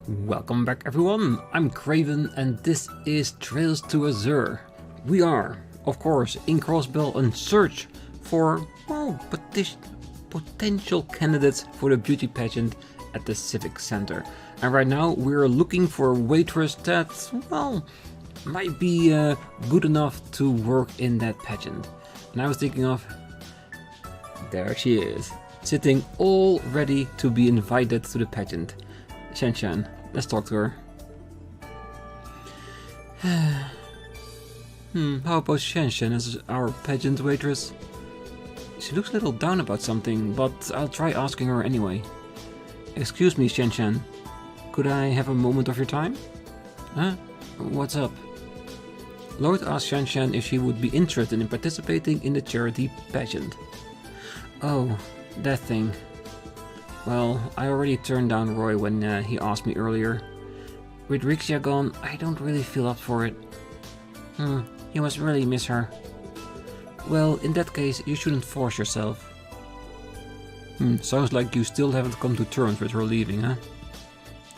Welcome back everyone, I'm Craven and this is Trails to Azure. We are, of course, in Crossbell in search for, well, potential candidates for the beauty pageant at the Civic Center. And right now we're looking for a waitress that, well, might be good enough to work in that pageant. And I was thinking of, there she is, sitting all ready to be invited to the pageant. Shan, let's talk to her. How about Shan as our pageant waitress? She looks a little down about something, but I'll try asking her anyway. Excuse me, Shan. Could I have a moment of your time? Huh? What's up? Lloyd asked Shan if she would be interested in participating in the charity pageant. Oh, that thing. Well, I already turned down Roy when he asked me earlier. With Rixia gone, I don't really feel up for it. You must really miss her. Well, in that case, you shouldn't force yourself. Sounds like you still haven't come to terms with her leaving, huh?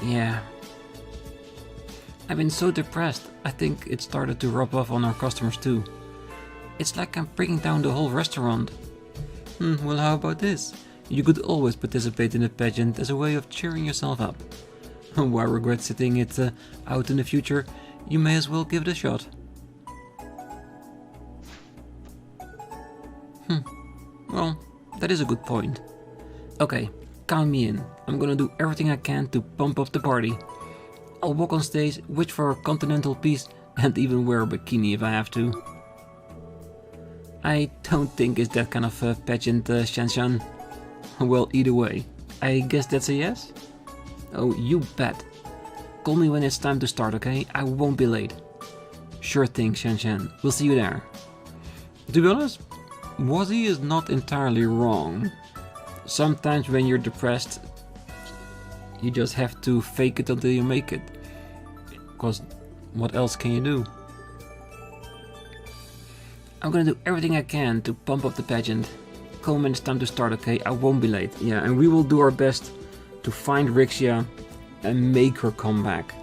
Yeah. I've been so depressed, I think it started to rub off on our customers too. It's like I'm bringing down the whole restaurant. Well, how about this? You could always participate in a pageant as a way of cheering yourself up. Why regret sitting it out in the future? You may as well give it a shot. Well, that is a good point. Okay, count me in. I'm gonna do everything I can to pump up the party. I'll walk on stage, wish for a continental piece, and even wear a bikini if I have to. I don't think it's that kind of pageant, Shan. Well, either way, I guess that's a yes? Oh, you bet. Call me when it's time to start, okay? I won't be late. Sure thing, Shan. We'll see you there. To be honest, Wazzy is not entirely wrong. Sometimes when you're depressed, you just have to fake it until you make it. Because what else can you do? I'm gonna do everything I can to pump up the pageant. Call me when it's time to start, okay? I won't be late. Yeah, and we will do our best to find Rixia and make her come back.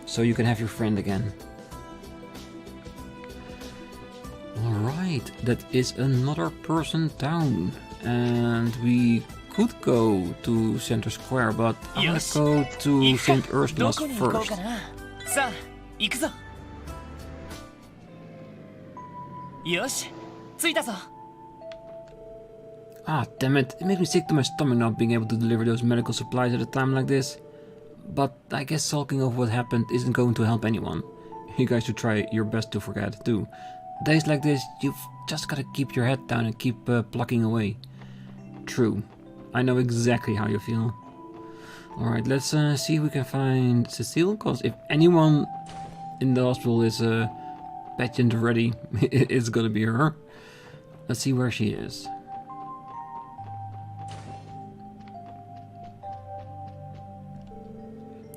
So you can have your friend again. Alright, that is another person down. And we could go to Center Square, but I'm gonna go to St. Ursula's first. Ah, damn it. It makes me sick to my stomach not being able to deliver those medical supplies at a time like this. But I guess sulking over what happened isn't going to help anyone. You guys should try your best to forget too. Days like this, you've just gotta keep your head down and keep plucking away. True. I know exactly how you feel. Alright, let's see if we can find Cecile, because if anyone in the hospital is pageant ready, it's gonna be her. Let's see where she is.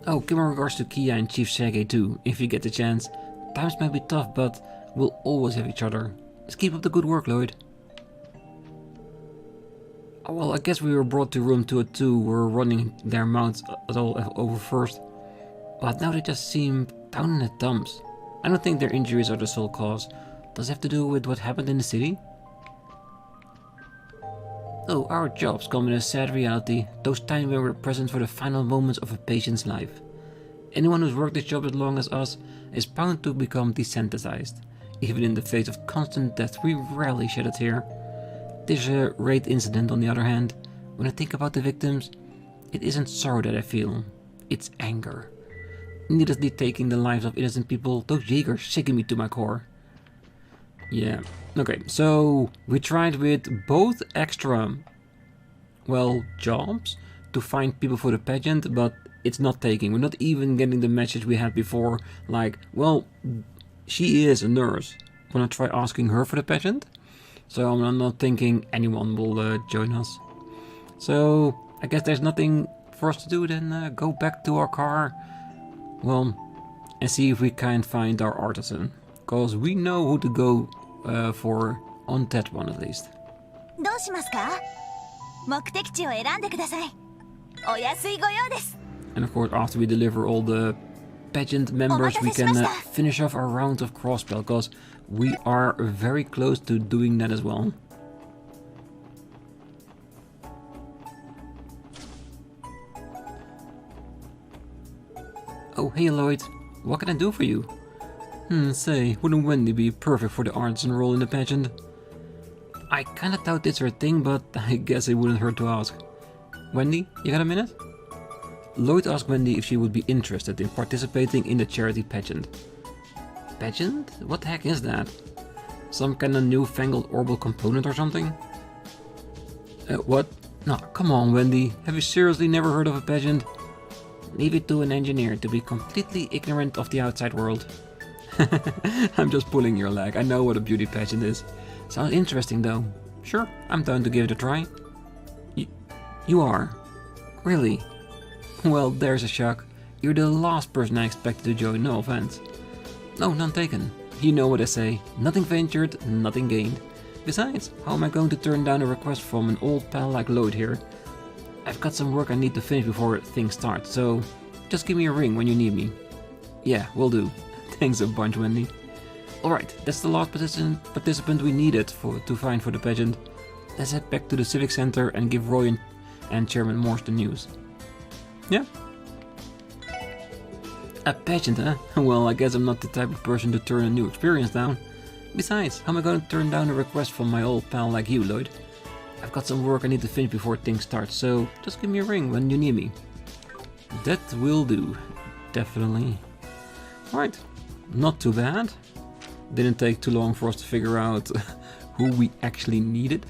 Oh, give my regards to Kia and Chief Sergey too, if you get the chance. Times might be tough, but we'll always have each other. Let's keep up the good work, Lloyd. Oh, well, I guess we were brought to room 202, we're running their mounts all over first. But now they just seem down in the dumps. I don't think their injuries are the sole cause. Does it have to do with what happened in the city? Oh, our jobs come in a sad reality, those times when we're present for the final moments of a patient's life. Anyone who's worked this job as long as us is bound to become desensitized. Even in the face of constant death, we rarely shed a tear. This raid incident, on the other hand, when I think about the victims, it isn't sorrow that I feel, it's anger. Needlessly taking the lives of innocent people, those Jaegers shaking me to my core. Yeah, okay, so we tried with both extra, well, jobs to find people for the pageant, but it's not taking. We're not even getting the message we had before, like, well, she is a nurse. Wanna try asking her for the pageant? So I'm not thinking anyone will join us. So I guess there's nothing for us to do than go back to our car, well, and see if we can find our artisan. Because we know who to go for on that one at least. どうしますか？目的地を選んでください。お安いご用です。And of course, after we deliver all the pageant members, we can finish off our round of Crossbell, because we are very close to doing that as well. Oh, hey Lloyd, what can I do for you? Say, wouldn't Wendy be perfect for the artisan role in the pageant? I kinda doubt it's her thing, but I guess it wouldn't hurt to ask. Wendy, you got a minute? Lloyd asked Wendy if she would be interested in participating in the charity pageant. Pageant? What the heck is that? Some kind of newfangled orbital component or something? What? No, come on Wendy, have you seriously never heard of a pageant? Leave it to an engineer to be completely ignorant of the outside world. I'm just pulling your leg, I know what a beauty pageant is. Sounds interesting though. Sure, I'm down to give it a try. You are? Really? Well, there's a shock. You're the last person I expected to join, no offense. No, none taken. You know what I say. Nothing ventured, nothing gained. Besides, how am I going to turn down a request from an old pal like Lloyd here? I've got some work I need to finish before things start, so just give me a ring when you need me. Yeah, will do. Thanks a bunch, Wendy. Alright, that's the last participant we needed to find for the pageant. Let's head back to the Civic Center and give Roy and Chairman Morse the news. Yeah? A pageant, huh? Well, I guess I'm not the type of person to turn a new experience down. Besides, how am I going to turn down a request from my old pal like you, Lloyd? I've got some work I need to finish before things start, so just give me a ring when you need me. That will do. Definitely. Alright, not too bad. Didn't take too long for us to figure out who we actually needed.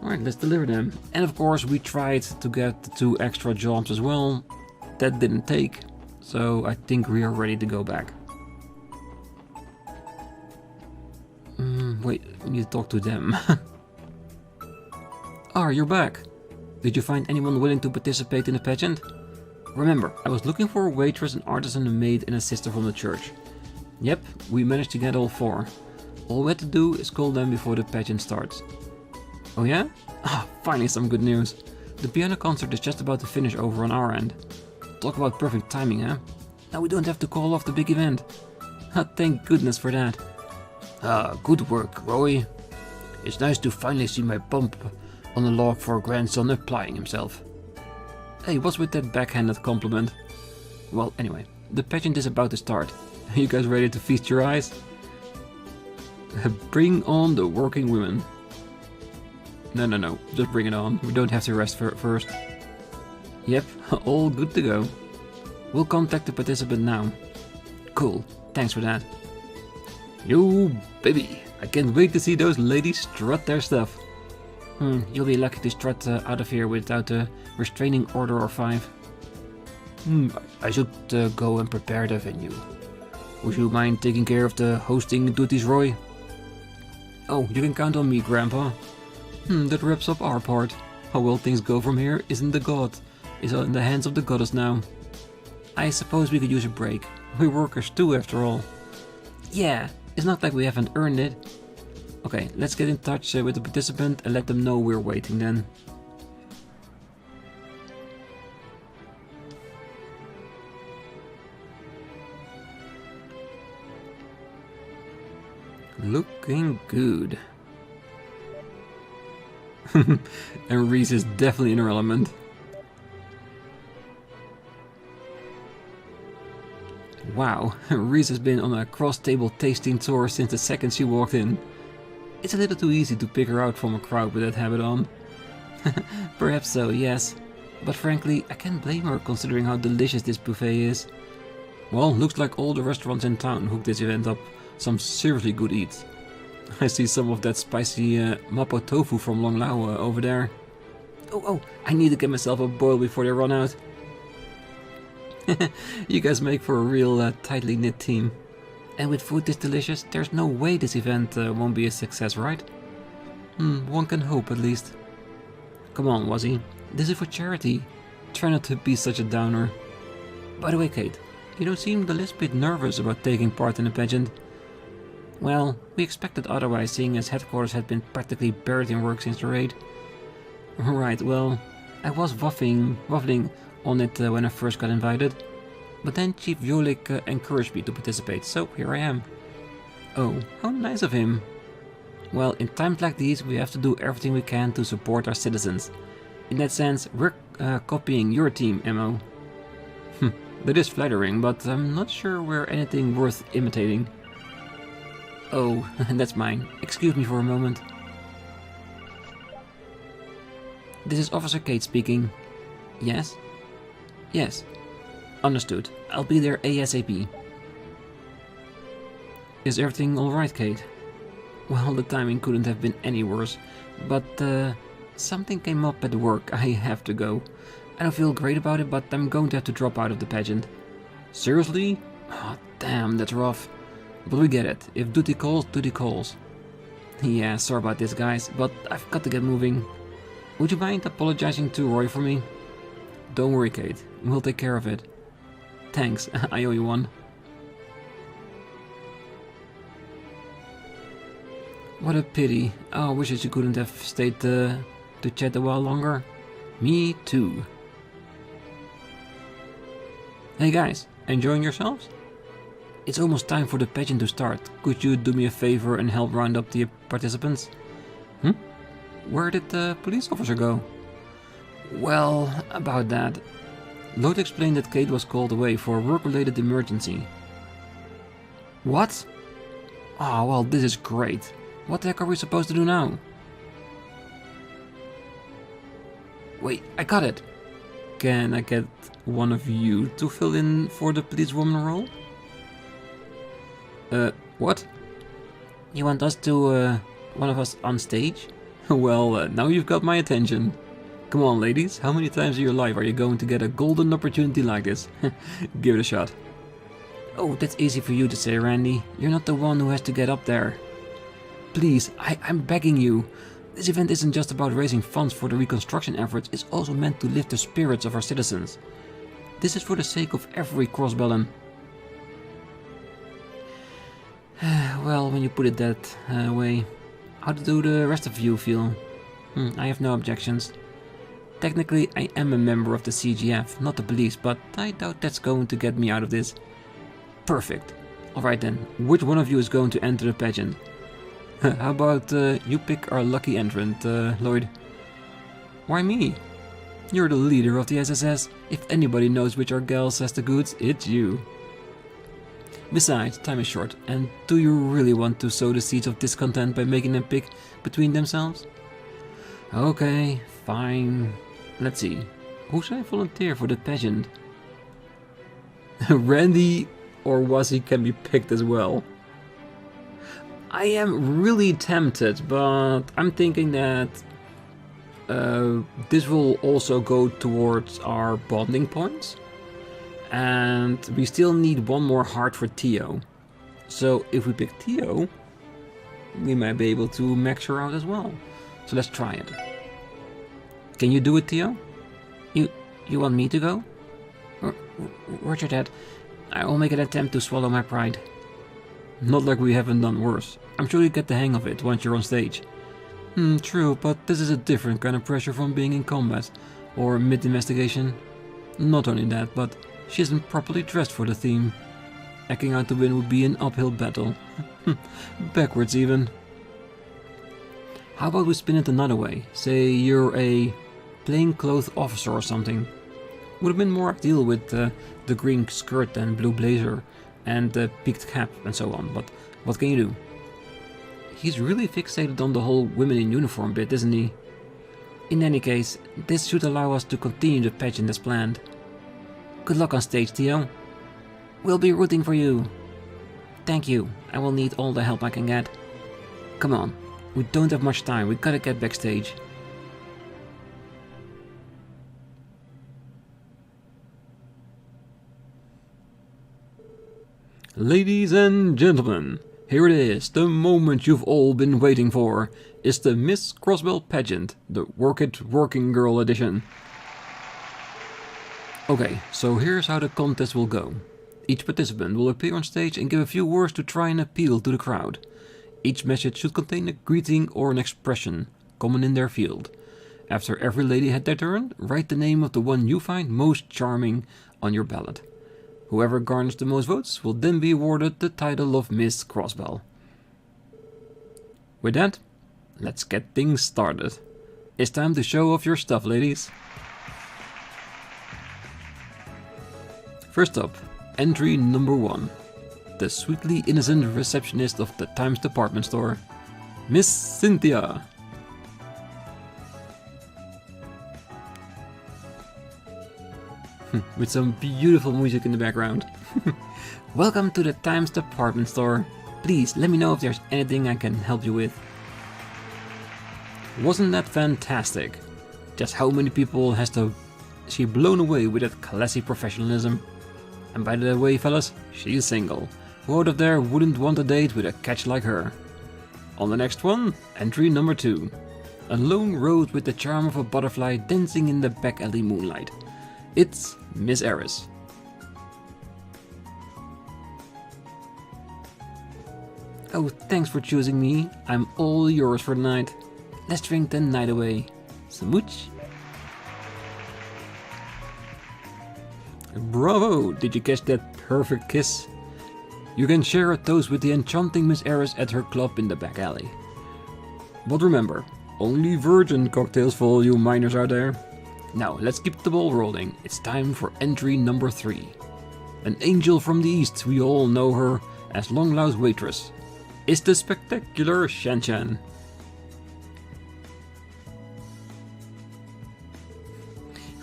Alright, let's deliver them. And of course we tried to get the 2 extra jobs as well. That didn't take, so I think we are ready to go back. Wait, we need to talk to them. Ah, you're back. Did you find anyone willing to participate in the pageant? Remember, I was looking for a waitress, an artisan, a maid and a sister from the church. Yep, we managed to get all 4. All we had to do is call them before the pageant starts. Oh yeah? Ah, finally some good news. The piano concert is just about to finish over on our end. Talk about perfect timing, huh? Now we don't have to call off the big event. Thank goodness for that. Good work, Roy. It's nice to finally see my bump on the log for a grandson applying himself. Hey, what's with that backhanded compliment? Well, anyway, the pageant is about to start. Are you guys ready to feast your eyes? Bring on the working women. No, just bring it on. We don't have to rest first. Yep, all good to go. We'll contact the participant now. Cool, thanks for that. Yo, baby, I can't wait to see those ladies strut their stuff. You'll be lucky to strut out of here without a restraining order or 5. I should go and prepare the venue. Would you mind taking care of the hosting duties, Roy? Oh, you can count on me, Grandpa. That wraps up our part. How well things go from here is in the hands of the goddess now. I suppose we could use a break. We're workers too, after all. Yeah, it's not like we haven't earned it. Okay, let's get in touch with the participant and let them know we're waiting then. Looking good. And Reese is definitely in her element. Wow, Reese has been on a cross-table tasting tour since the second she walked in. It's a little too easy to pick her out from a crowd with that habit on. Perhaps so, yes. But frankly, I can't blame her considering how delicious this buffet is. Well, looks like all the restaurants in town hooked this event up some seriously good eats. I see some of that spicy mapo tofu from Long Lao over there. Oh, I need to get myself a boil before they run out. You guys make for a real tightly knit team. And with food this delicious, there's no way this event won't be a success, right? One can hope at least. Come on, Wazzy. This is for charity. Try not to be such a downer. By the way, Kate, you don't seem the least bit nervous about taking part in the pageant. Well, we expected otherwise, seeing as headquarters had been practically buried in work since the raid. Right, well, I was waffling on it when I first got invited, but then Chief Jolik encouraged me to participate, so here I am. Oh, how nice of him. Well, in times like these we have to do everything we can to support our citizens. In that sense, we're copying your team, MO. That is flattering, but I'm not sure we're anything worth imitating. Oh, that's mine. Excuse me for a moment. This is Officer Kate speaking. Yes? Yes. Understood. I'll be there ASAP. Is everything alright, Kate? Well, the timing couldn't have been any worse, but something came up at work. I have to go. I don't feel great about it, but I'm going to have to drop out of the pageant. Seriously? Oh, damn, that's rough. But we get it. If duty calls, duty calls. Yeah, sorry about this, guys, but I've got to get moving. Would you mind apologizing to Roy for me? Don't worry, Kate. We'll take care of it. Thanks, I owe you one. What a pity. Oh, I wish that you couldn't have stayed to chat a while longer. Me too. Hey guys, enjoying yourselves? It's almost time for the pageant to start. Could you do me a favor and help round up the participants? Where did the police officer go? Well, about that. Lloyd explained that Kate was called away for a work-related emergency. What? Oh, well, this is great. What the heck are we supposed to do now? Wait, I got it! Can I get one of you to fill in for the policewoman role? What? You want us to, one of us on stage? Well, now you've got my attention. Come on, ladies, how many times in your life are you going to get a golden opportunity like this? Give it a shot. Oh, that's easy for you to say, Randy. You're not the one who has to get up there. Please, I'm begging you. This event isn't just about raising funds for the reconstruction efforts, it's also meant to lift the spirits of our citizens. This is for the sake of every Crossbellan. Well, when you put it that way, how do the rest of you feel? I have no objections. Technically, I am a member of the CGF, not the police, but I doubt that's going to get me out of this. Perfect. Alright then, which one of you is going to enter the pageant? How about you pick our lucky entrant, Lloyd? Why me? You're the leader of the SSS. If anybody knows which our gals has the goods, it's you. Besides, time is short, and do you really want to sow the seeds of discontent by making them pick between themselves? Okay, fine. Let's see. Who should I volunteer for the pageant? Randy or Wazzy can be picked as well. I am really tempted, but I'm thinking that this will also go towards our bonding points. And we still need one more heart for Theo. So if we pick Theo, we might be able to max her out as well. So let's try it. Can you do it, Theo? You want me to go? Roger that. I will make an attempt to swallow my pride. Not like we haven't done worse. I'm sure you get the hang of it once you're on stage. True, but this is a different kind of pressure from being in combat or mid-investigation. Not only that, but she isn't properly dressed for the theme. Acting out to win would be an uphill battle. Backwards even. How about we spin it another way? Say you're a plainclothes officer or something. Would have been more ideal with the green skirt and blue blazer and the peaked cap and so on, but what can you do? He's really fixated on the whole women in uniform bit, isn't he? In any case, this should allow us to continue the pageant as planned. Good luck on stage, Theo. We'll be rooting for you. Thank you. I will need all the help I can get. Come on. We don't have much time. We gotta get backstage. Ladies and gentlemen, here it is, the moment you've all been waiting for. It's the Miss Crossbell pageant, the Work It Working Girl edition. Okay, so here's how the contest will go. Each participant will appear on stage and give a few words to try and appeal to the crowd. Each message should contain a greeting or an expression, common in their field. After every lady had their turn, write the name of the one you find most charming on your ballot. Whoever garners the most votes will then be awarded the title of Miss Crossbell. With that, let's get things started. It's time to show off your stuff, ladies. First up, entry number 1. The sweetly innocent receptionist of the Times department store, Miss Cynthia. With some beautiful music in the background. Welcome to the Times department store. Please let me know if there's anything I can help you with. Wasn't that fantastic? Just how many people has she blown away with that classy professionalism? And by the way, fellas, she is single. Who out of there wouldn't want a date with a catch like her? On the next one, entry number 2. A lone road with the charm of a butterfly dancing in the back alley moonlight. It's Miss Eris. Oh, thanks for choosing me. I'm all yours for the night. Let's drink the night away. Smooch. Bravo! Did you catch that perfect kiss? You can share a toast with the enchanting Miss Eris at her club in the back alley. But remember, only virgin cocktails for all you minors out there. Now, let's keep the ball rolling. It's time for entry number 3. An angel from the east, we all know her as Long Lau's waitress. It's the spectacular Shan Shan.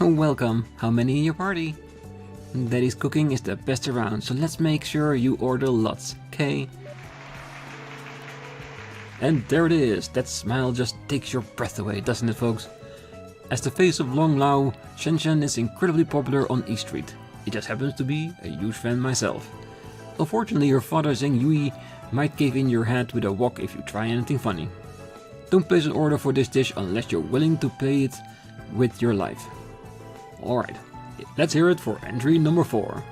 Welcome. How many in your party? Daddy's cooking is the best around, so let's make sure you order lots, okay? And there it is. That smile just takes your breath away, doesn't it, folks? As the face of Long Lao, Shan Shan is incredibly popular on East Street. It just happens to be a huge fan myself. Unfortunately, your father Zheng Yui might cave in your head with a wok if you try anything funny. Don't place an order for this dish unless you're willing to pay it with your life. Alright, let's hear it for entry number 4.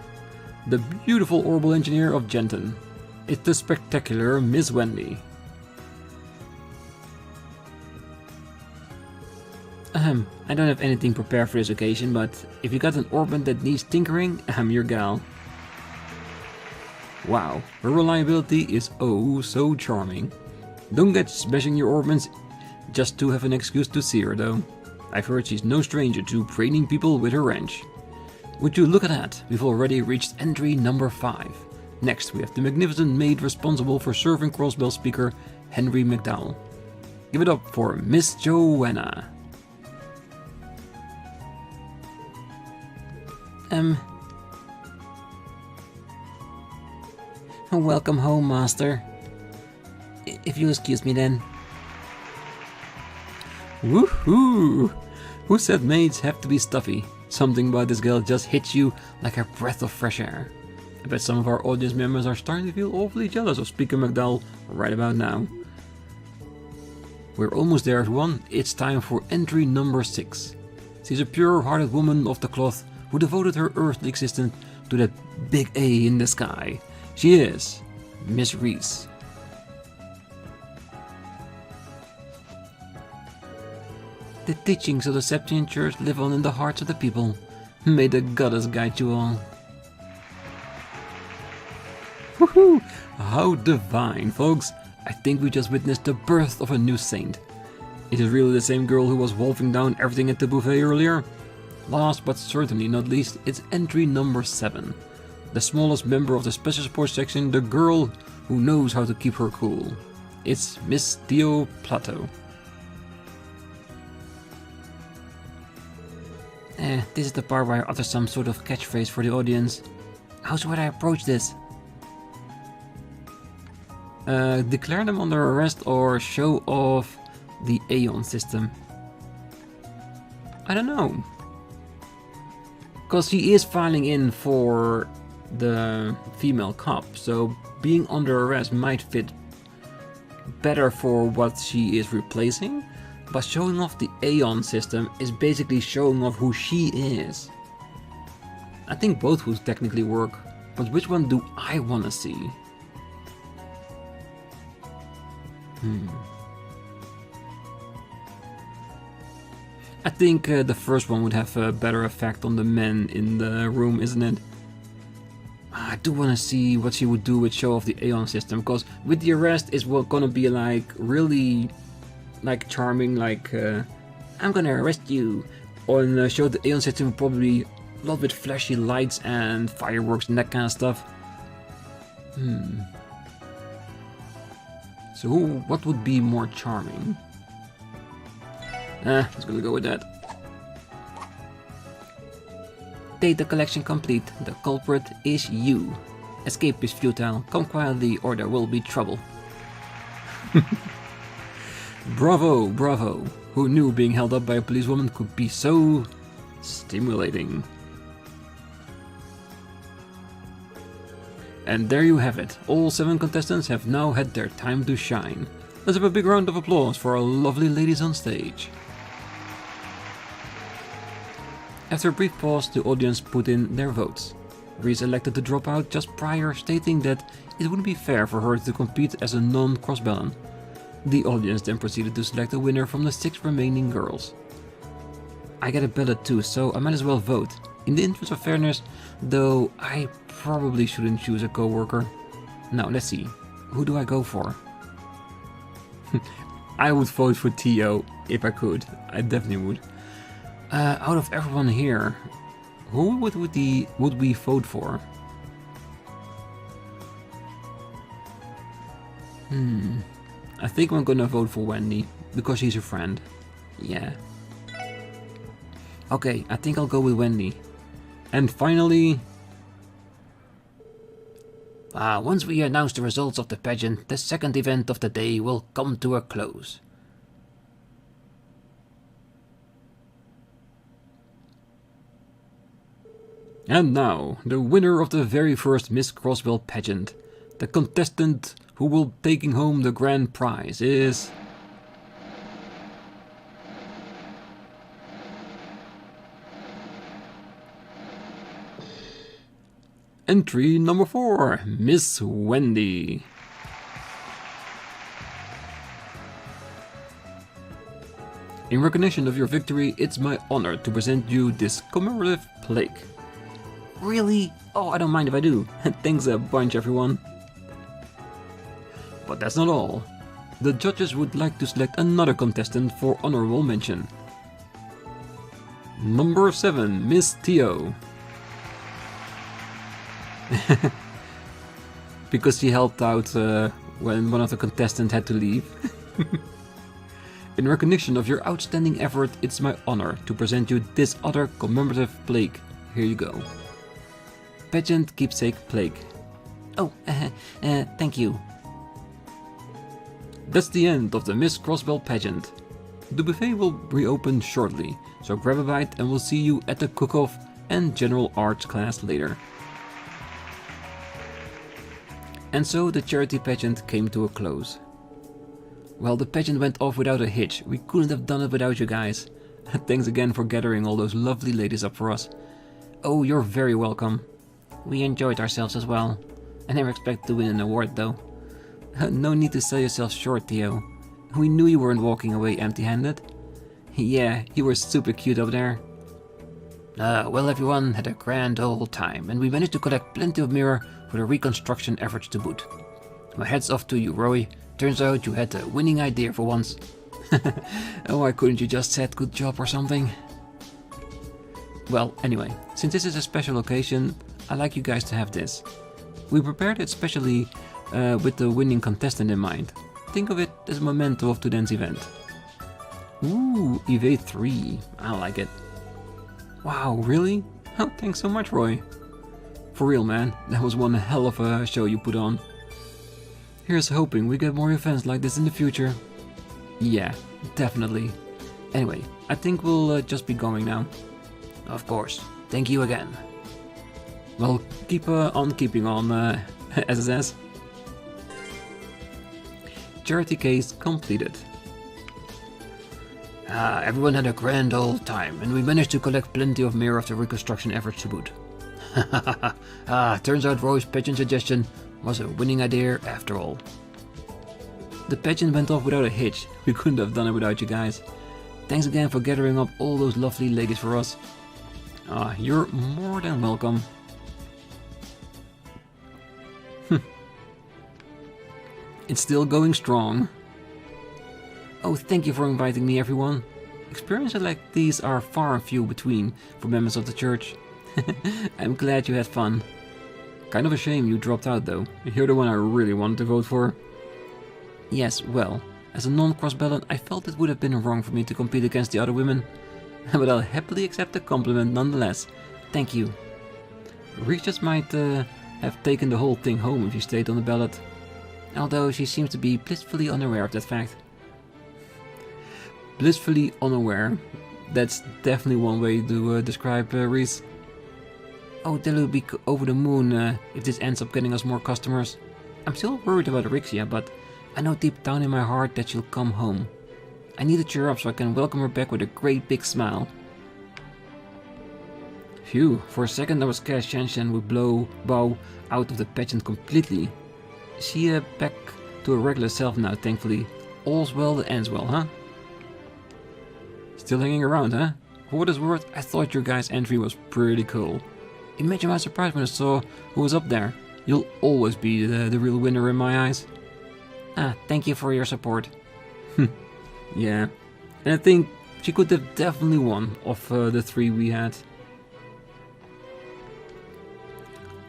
The beautiful orbital engineer of Genton. It's the spectacular Miss Wendy. I don't have anything prepared for this occasion, but if you got an orbit that needs tinkering, I'm your gal. Wow, her reliability is oh so charming. Don't get smashing your orbits just to have an excuse to see her though. I've heard she's no stranger to training people with her wrench. Would you look at that, we've already reached entry number 5. Next we have the magnificent maid responsible for serving Crossbell speaker Henry McDowell. Give it up for Miss Joanna. Welcome home, master. If you excuse me then. Woohoo! Who said maids have to be stuffy? Something about this girl just hits you like a breath of fresh air. I bet some of our audience members are starting to feel awfully jealous of Speaker McDowell right about now. We're almost there, everyone. It's time for entry number 6. She's a pure-hearted woman of the cloth who devoted her earthly existence to that big A in the sky. She is Miss Reese. The teachings of the Septian Church live on in the hearts of the people. May the goddess guide you all. Woohoo! How divine, folks! I think we just witnessed the birth of a new saint. Is it really the same girl who was wolfing down everything at the buffet earlier? Last but certainly not least, it's entry number 7. The smallest member of the special support section, the girl who knows how to keep her cool. It's Miss Theo Plateau. This is the part where I utter some sort of catchphrase for the audience. How should I approach this? Declare them under arrest or show off the Aeon system. I don't know. Because she is filing in for the female cop, so being under arrest might fit better for what she is replacing. But showing off the Aeon system is basically showing off who she is. I think both would technically work, but which one do I want to see? I think the first one would have a better effect on the men in the room, isn't it? I do want to see what she would do with show off the Aeon system, because with the arrest is what gonna be like really like charming, like I'm gonna arrest you. On show the Aeon system would probably a lot with flashy lights and fireworks and that kind of stuff. So what would be more charming? Let's gonna go with that. Data collection complete. The culprit is you. Escape is futile. Come quietly or there will be trouble. Bravo, bravo. Who knew being held up by a policewoman could be so stimulating? And there you have it. All 7 contestants have now had their time to shine. Let's have a big round of applause for our lovely ladies on stage. After a brief pause, the audience put in their votes. Reese elected to drop out just prior, stating that it wouldn't be fair for her to compete as a non-Crossbellan. The audience then proceeded to select a winner from the 6 remaining girls. I get a ballot too, so I might as well vote. In the interest of fairness, though, I probably shouldn't choose a co-worker. Now, let's see. Who do I go for? I would vote for Tio, if I could. I definitely would. Out of everyone here, who would we vote for? I think I'm gonna vote for Wendy, because she's a friend. Yeah. Okay, I think I'll go with Wendy. And finally... once we announce the results of the pageant, the second event of the day will come to a close. And now, the winner of the very first Miss Crossbell pageant, the contestant who will be taking home the grand prize is... Entry number 4, Miss Wendy. In recognition of your victory, it's my honor to present you this commemorative plaque. Really? Oh, I don't mind if I do. Thanks a bunch, everyone. But that's not all. The judges would like to select another contestant for honorable mention. Number 7, Miss Tio. Because she helped out when one of the contestants had to leave. In recognition of your outstanding effort, it's my honor to present you this other commemorative plaque. Here you go. Pageant Keepsake Plaque. Oh, thank you. That's the end of the Miss Crossbell pageant. The buffet will reopen shortly, so grab a bite and we'll see you at the cook-off and general arts class later. And so the charity pageant came to a close. Well, the pageant went off without a hitch. We couldn't have done it without you guys. Thanks again for gathering all those lovely ladies up for us. Oh, you're very welcome. We enjoyed ourselves as well. I never expected to win an award though. No need to sell yourself short, Theo. We knew you weren't walking away empty-handed. Yeah, you were super cute up there. Well, everyone had a grand old time, and we managed to collect plenty of mirror for the reconstruction efforts to boot. My hat's off to you, Roy. Turns out you had a winning idea for once. Oh, why couldn't you just said good job or something? Well, anyway, since this is a special occasion, I'd like you guys to have this. We prepared it specially with the winning contestant in mind. Think of it as a memento of today's event. Ooh, Evade 3. I like it. Wow, really? Oh, thanks so much, Roy. For real, man, that was one hell of a show you put on. Here's hoping we get more events like this in the future. Yeah, definitely. Anyway, I think we'll just be going now. Of course. Thank you again. Well, keep on keeping on, SSS. Charity case completed. Everyone had a grand old time, and we managed to collect plenty of mirror after reconstruction efforts to boot. Turns out Roy's pageant suggestion was a winning idea after all. The pageant went off without a hitch. We couldn't have done it without you guys. Thanks again for gathering up all those lovely ladies for us. You're more than welcome. It's still going strong. Oh, thank you for inviting me, everyone. Experiences like these are far and few between for members of the church. I'm glad you had fun. Kind of a shame you dropped out though. You're the one I really wanted to vote for. Yes, well, as a non-Crossbellan, I felt it would have been wrong for me to compete against the other women. But I'll happily accept the compliment nonetheless. Thank you. Reese just might have taken the whole thing home if you stayed on the ballot. Although she seems to be blissfully unaware of that fact. Blissfully unaware. That's definitely one way to describe Reese. Oh, they'll be over the moon if this ends up getting us more customers. I'm still worried about Rixia, but I know deep down in my heart that she'll come home. I need to cheer up so I can welcome her back with a great big smile. Phew, for a second I was scared Shen would bow out of the pageant completely. She back to her regular self now, thankfully. All's well that ends well, huh? Still hanging around, huh? For what it's worth, I thought your guys' entry was pretty cool. Imagine my surprise when I saw who was up there. You'll always be the real winner in my eyes. Thank you for your support. Yeah, and I think she could have definitely won of the three we had.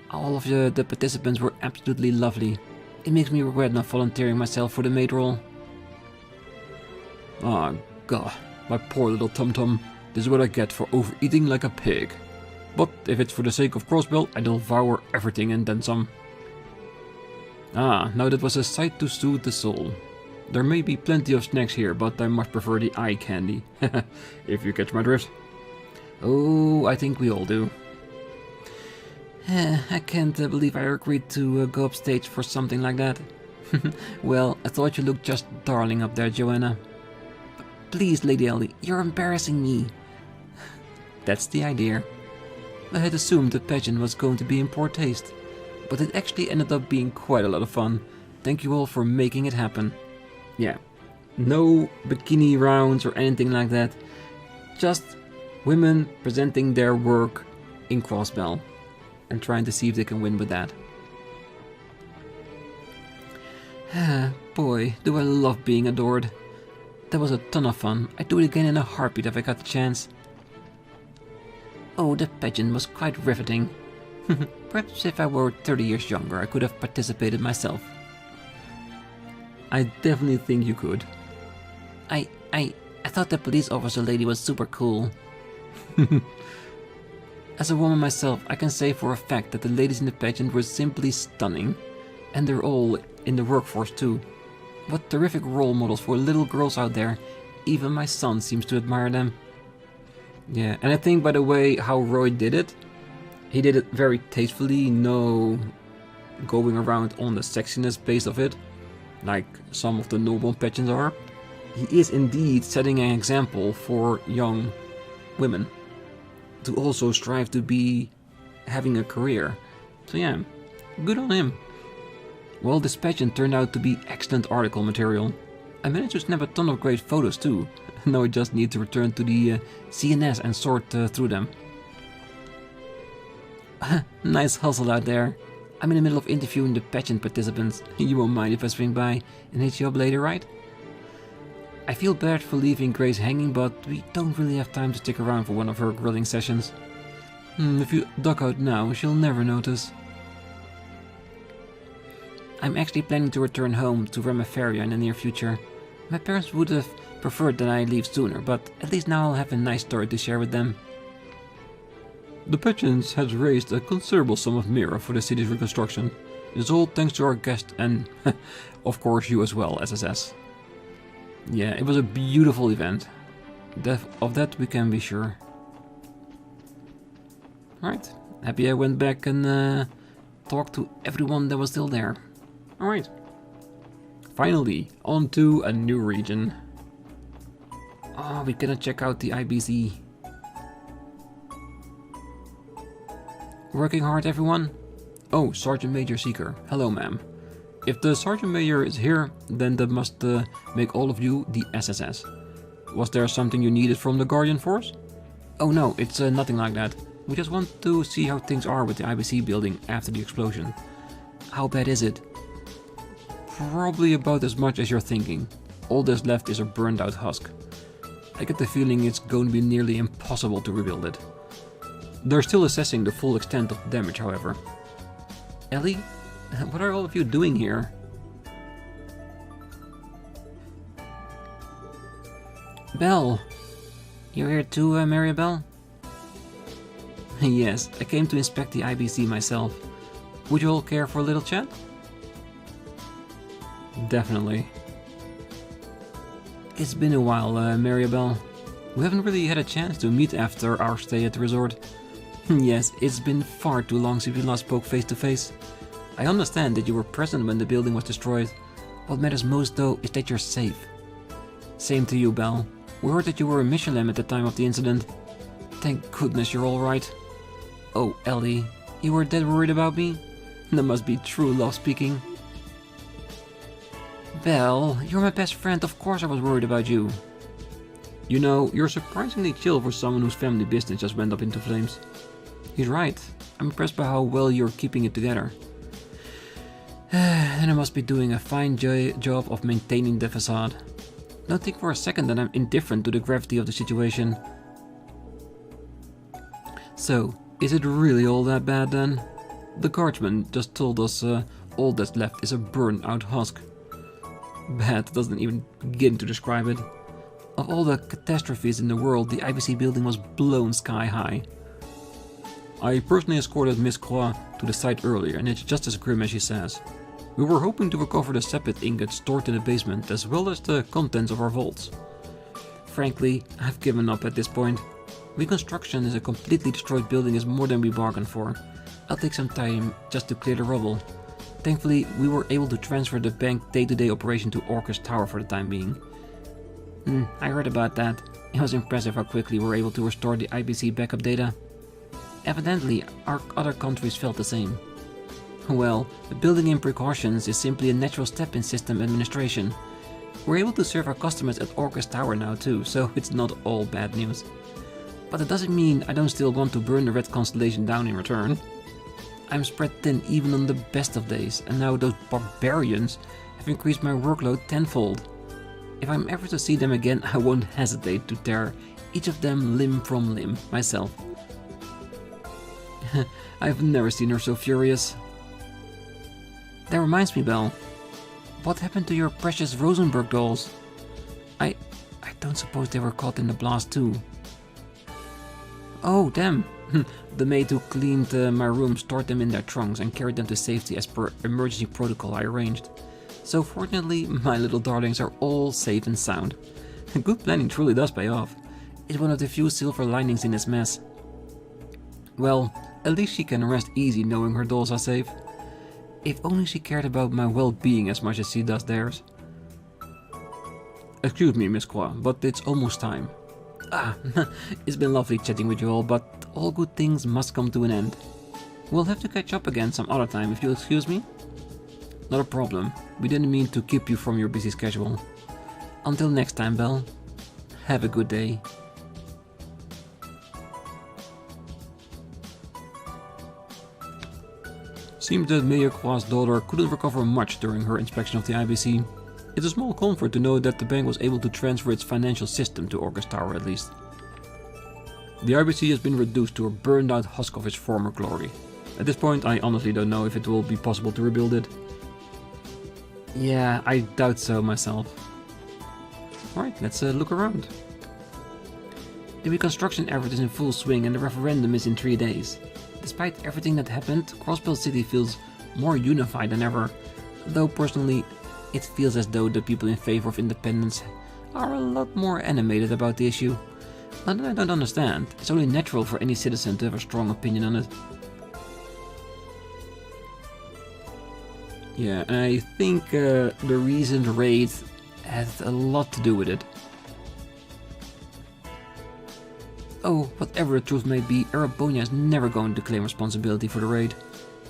All of the participants were absolutely lovely. It makes me regret not volunteering myself for the maid role. Ah, God, my poor little tum-tum. This is what I get for overeating like a pig. But if it's for the sake of Crossbell, I'll devour everything and then some. Now that was a sight to soothe the soul. There may be plenty of snacks here, but I much prefer the eye candy. If you catch my drift. Oh, I think we all do. I can't believe I agreed to go upstage for something like that. Well, I thought you looked just darling up there, Joanna. Please, Lady Ellie, you're embarrassing me. That's the idea. I had assumed the pageant was going to be in poor taste, but it actually ended up being quite a lot of fun. Thank you all for making it happen. Yeah, no bikini rounds or anything like that. Just women presenting their work in Crossbell and trying to see if they can win with that. Boy, do I love being adored. That was a ton of fun. I'd do it again in a heartbeat if I got the chance. Oh, the pageant was quite riveting. Perhaps if I were 30 years younger, I could have participated myself. I definitely think you could. I thought the police officer lady was super cool. As a woman myself, I can say for a fact that the ladies in the pageant were simply stunning. And they're all in the workforce too. What terrific role models for little girls out there. Even my son seems to admire them. Yeah, and I think, by the way, how Roy did it, he did it very tastefully, no going around on the sexiness base of it, like some of the noble pageants are. He is indeed setting an example for young women to also strive to be having a career. So yeah, good on him. Well, this pageant turned out to be excellent article material. I managed to snap a ton of great photos too. Now I just need to return to the CNS and sort through them. Nice hustle out there. I'm in the middle of interviewing the pageant participants. You won't mind if I swing by and hit you up later, right? I feel bad for leaving Grace hanging, but we don't really have time to stick around for one of her grilling sessions. If you duck out now, she'll never notice. I'm actually planning to return home to Remiferia in the near future. My parents would have preferred that I leave sooner, but at least now I'll have a nice story to share with them. The pageant has raised a considerable sum of mira for the city's reconstruction. It is all thanks to our guest and, of course, you as well, SSS. Yeah, it was a beautiful event. Of that we can be sure. Alright, happy I went back and talked to everyone that was still there. Alright. Finally, on to a new region. Oh, we gotta check out the IBC. Working hard, everyone? Oh, Sergeant Major Seeker. Hello, ma'am. If the Sergeant Major is here, then that must make all of you the SSS. Was there something you needed from the Guardian Force? Oh no, it's nothing like that. We just want to see how things are with the IBC building after the explosion. How bad is it? Probably about as much as you're thinking. All that's left is a burned out husk. I get the feeling it's going to be nearly impossible to rebuild it. They're still assessing the full extent of the damage, however. Ellie? What are all of you doing here? Belle! You're here too, Maribel? Yes, I came to inspect the IBC myself. Would you all care for a little chat? Definitely. It's been a while, Maribel. We haven't really had a chance to meet after our stay at the resort. Yes, it's been far too long since we last spoke face to face. I understand that you were present when the building was destroyed. What matters most, though, is that you're safe. Same to you, Belle. We heard that you were in Michelin at the time of the incident. Thank goodness you're alright. Oh, Ellie, you were that worried about me? That must be true love speaking. Belle, you're my best friend, of course I was worried about you. You know, you're surprisingly chill for someone whose family business just went up into flames. He's right. I'm impressed by how well you're keeping it together. And I must be doing a fine job of maintaining the facade. Don't think for a second that I'm indifferent to the gravity of the situation. So, is it really all that bad then? The guardsman just told us all that's left is a burned out husk. Bad doesn't even begin to describe it. Of all the catastrophes in the world, the IBC building was blown sky high. I personally escorted Miss Croix to the site earlier, and it's just as grim as she says. We were hoping to recover the sapphire ingots stored in the basement, as well as the contents of our vaults. Frankly, I've given up at this point. Reconstruction is a completely destroyed building is more than we bargained for. I'll take some time just to clear the rubble. Thankfully, we were able to transfer the bank day-to-day operation to Orcus Tower for the time being. I heard about that. It was impressive how quickly we were able to restore the IBC backup data. Evidently, our other countries felt the same. Well, building in precautions is simply a natural step in system administration. We're able to serve our customers at Orcus Tower now too, so it's not all bad news. But it doesn't mean I don't still want to burn the Red Constellation down in return. I'm spread thin even on the best of days, and now those barbarians have increased my workload tenfold. If I'm ever to see them again, I won't hesitate to tear each of them limb from limb myself. I've never seen her so furious. That reminds me, Belle. What happened to your precious Rosenberg dolls? I don't suppose they were caught in the blast too. Oh, damn. The maid who cleaned my room stored them in their trunks and carried them to safety as per emergency protocol I arranged. So fortunately, my little darlings are all safe and sound. Good planning truly does pay off. It's one of the few silver linings in this mess. Well, at least she can rest easy knowing her dolls are safe. If only she cared about my well-being as much as she does theirs. Excuse me, Miss Croix, but it's almost time. It's been lovely chatting with you all, but all good things must come to an end. We'll have to catch up again some other time if you'll excuse me. Not a problem. We didn't mean to keep you from your busy schedule. Until next time, Belle. Have a good day. Seems that Mayor Croix's daughter couldn't recover much during her inspection of the IBC. It's a small comfort to know that the bank was able to transfer its financial system to Orcus Tower at least. The IBC has been reduced to a burned out husk of its former glory. At this point I honestly don't know if it will be possible to rebuild it. Yeah, I doubt so myself. Alright, let's look around. The reconstruction effort is in full swing and the referendum is in 3 days. Despite everything that happened, Crossbell City feels more unified than ever, though personally it feels as though the people in favor of independence are a lot more animated about the issue. Not that I don't understand, it's only natural for any citizen to have a strong opinion on it. Yeah, I think the recent raid had a lot to do with it. Oh, whatever the truth may be, Erebonian is never going to claim responsibility for the raid.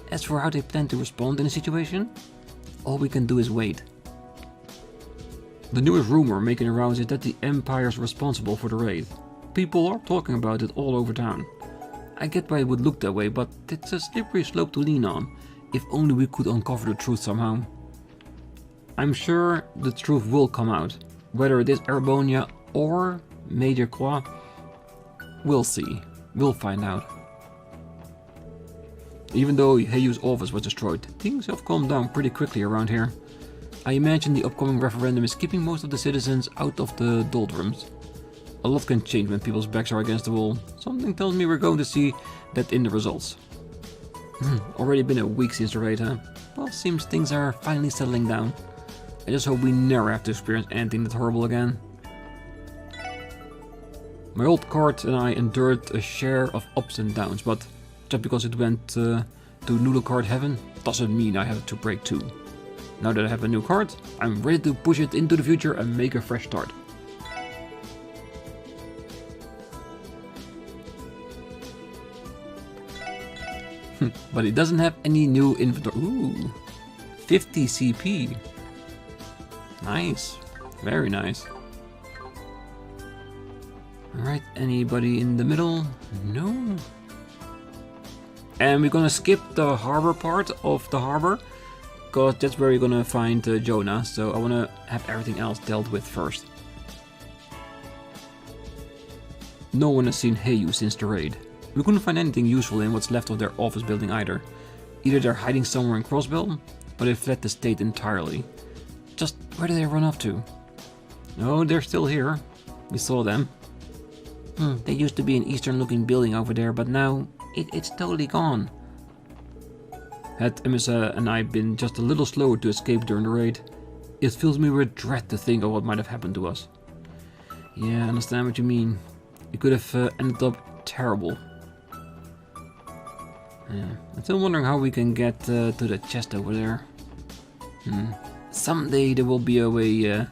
As for how they plan to respond in a situation, all we can do is wait. The newest rumor making the rounds is that the Empire is responsible for the raid. People are talking about it all over town. I get why it would look that way, but it's a slippery slope to lean on. If only we could uncover the truth somehow. I'm sure the truth will come out. Whether it is Erebonia or Major Claw, we'll see. We'll find out. Even though Heyu's office was destroyed, things have calmed down pretty quickly around here. I imagine the upcoming referendum is keeping most of the citizens out of the doldrums. A lot can change when people's backs are against the wall. Something tells me we're going to see that in the results. Already been a week since the raid, huh? Well, seems things are finally settling down. I just hope we never have to experience anything that horrible again. My old cart and I endured a share of ups and downs, but just because it went to noodle cart heaven doesn't mean I have to break too. Now that I have a new cart, I'm ready to push it into the future and make a fresh start. But it doesn't have any new inventory. Ooh, 50 CP. Nice, very nice. Alright, anybody in the middle? No. And we're gonna skip the harbor part of the harbor, because that's where you're gonna find Jonah, so I wanna have everything else dealt with first. No one has seen Heyu since the raid. We couldn't find anything useful in what's left of their office building either. Either they're hiding somewhere in Crossbell, or they fled the state entirely. Just where did they run off to? No, they're still here. We saw them. There used to be an eastern looking building over there, but now it's totally gone. Had Emissa and I been just a little slower to escape during the raid, it fills me with dread to think of what might have happened to us. Yeah, I understand what you mean. It could have ended up terrible. Yeah, I'm still wondering how we can get to the chest over there. Someday there will be a way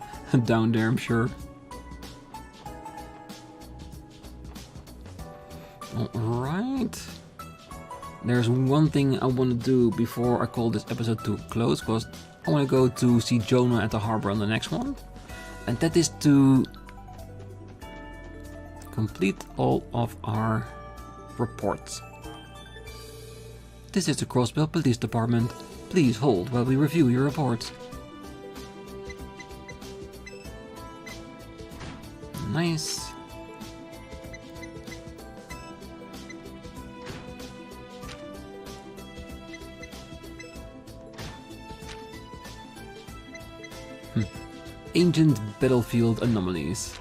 down there, I'm sure. Alright. There's one thing I want to do before I call this episode to close, because I want to go to see Jonah at the harbor on the next one. And that is to complete all of our reports. This is the Crossbell Police Department. Please hold while we review your reports. Nice. Ancient battlefield anomalies.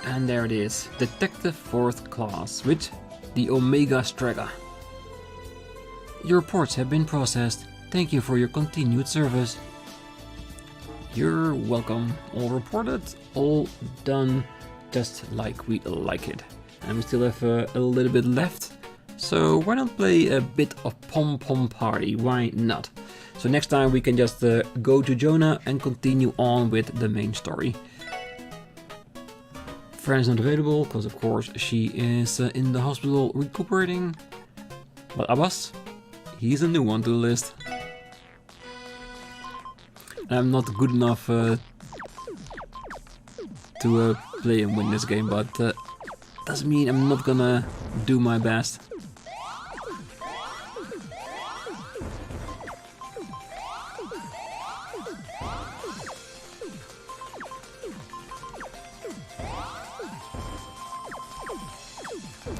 And there it is, Detective 4th Class with the Omega Strega. Your reports have been processed. Thank you for your continued service. You're welcome. All reported, all done, just like we like it. And we still have a little bit left. So why not play a bit of Pom Pom Party? Why not? So next time we can just go to Jonah and continue on with the main story. Fran's not available, because of course she is in the hospital recuperating. But Abbas, he's a new one to the list. I'm not good enough to play and win this game, but doesn't mean I'm not gonna do my best.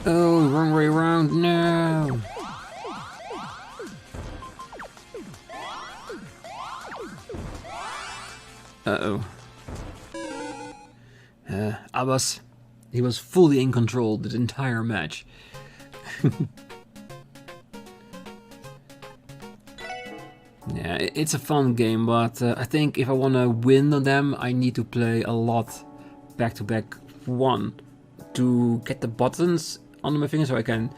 Oh, wrong way around, no! Uh-oh. Abbas, he was fully in control the entire match. Yeah, it's a fun game, but I think if I want to win on them, I need to play a lot back-to-back. One, to get the buttons under my fingers so I can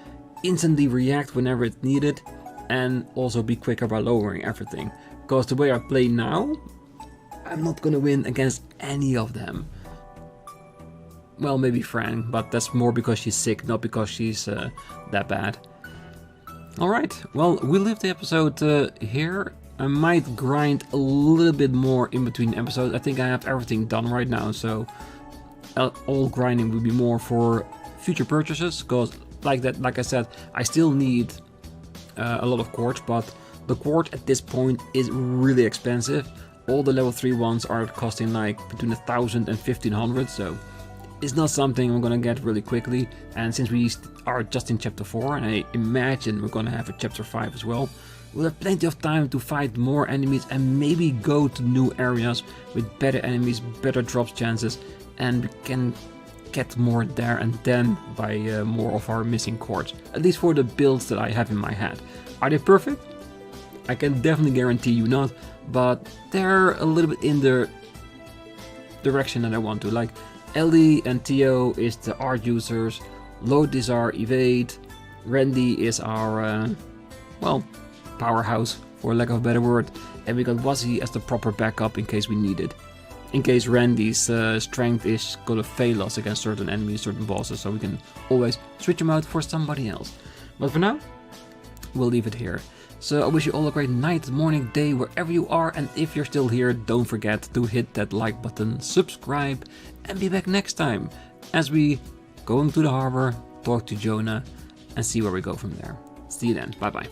instantly react whenever it's needed, and also be quicker by lowering everything. Because the way I play now, I'm not gonna win against any of them. Well, maybe Fran, but that's more because she's sick, not because she's that bad. Alright, well, we'll leave the episode here. I might grind a little bit more in between episodes. I think I have everything done right now, so all grinding will be more for future purchases, because like I said, I still need a lot of quartz, but the quartz at this point is really expensive. All the level 3 ones are costing like between 1,000 and 1,500, so it's not something I'm gonna get really quickly. And since we are just in chapter 4, and I imagine we're gonna have a chapter 5 as well, we'll have plenty of time to fight more enemies and maybe go to new areas with better enemies, better drops chances, and we can get more there and then buy more of our missing quartz. At least for the builds that I have in my head. Are they perfect? I can definitely guarantee you not, but they're a little bit in the direction that I want to. Like Ellie and Theo is the art users, Lloyd is our evade, Randy is our, well, powerhouse, for lack of a better word, and we got Wazzy as the proper backup in case we need it. In case Randy's strength is gonna fail us against certain enemies, certain bosses, so we can always switch him out for somebody else. But for now, we'll leave it here. So I wish you all a great night, morning, day, wherever you are, and if you're still here, don't forget to hit that like button, subscribe, and be back next time as we go into the harbor, talk to Jonah, and see where we go from there. See you then, bye bye.